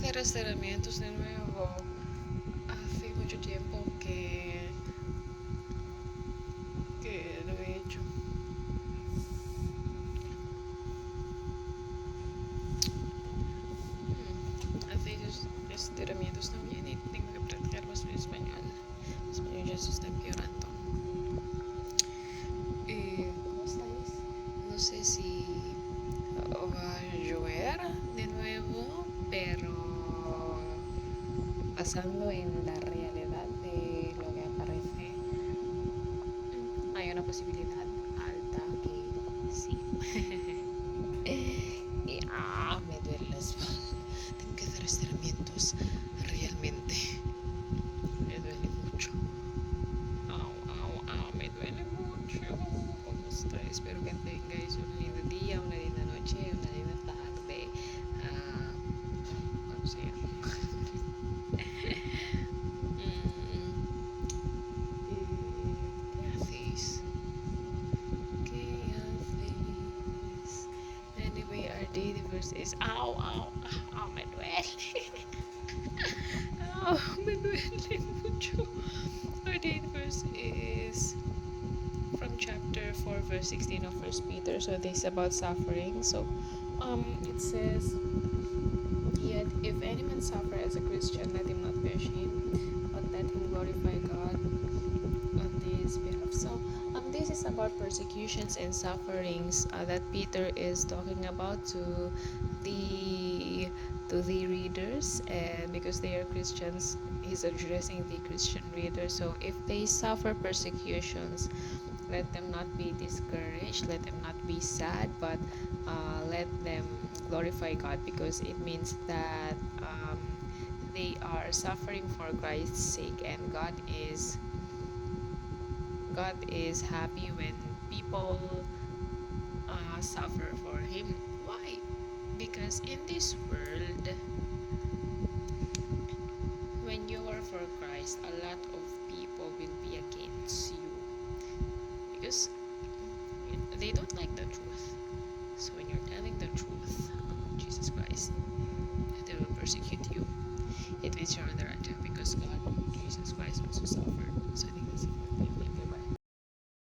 hacer estiramientos de nuevo. Hace mucho tiempo que lo he hecho. Hace estiramientos también y tengo que practicar más mi español. Mi español ya se está empeorando. ¿Cómo estáis? No sé si va a llover de nuevo, pero basando en la realidad de lo que aparece, hay una posibilidad alta que sí. Y me duele la espalda. Tengo que hacer estiramientos. Realmente me duele mucho. Me duele mucho. ¿Cómo estáis? Espero que tengáis un lindo día, una linda noche, una linda tarde. No sé. ¿Qué hacéis? ¿Qué hacéis? Anyway, our daily verse is me duele. Me duele mucho. Our daily verse is from chapter 4 verse 16 of First Peter. So this is about suffering. So it says, yet if any man suffer as a Christian, let him not be ashamed, but let him glorify God on this behalf. So this is about persecutions and sufferings that Peter is talking about the to the readers, and because they are Christians, he's addressing the Christian readers. So if they suffer persecutions, let them not be discouraged, let them not be sad, but let them glorify God, because it means that they are suffering for Christ's sake, and God is happy when people suffer for Him. Why? Because in this world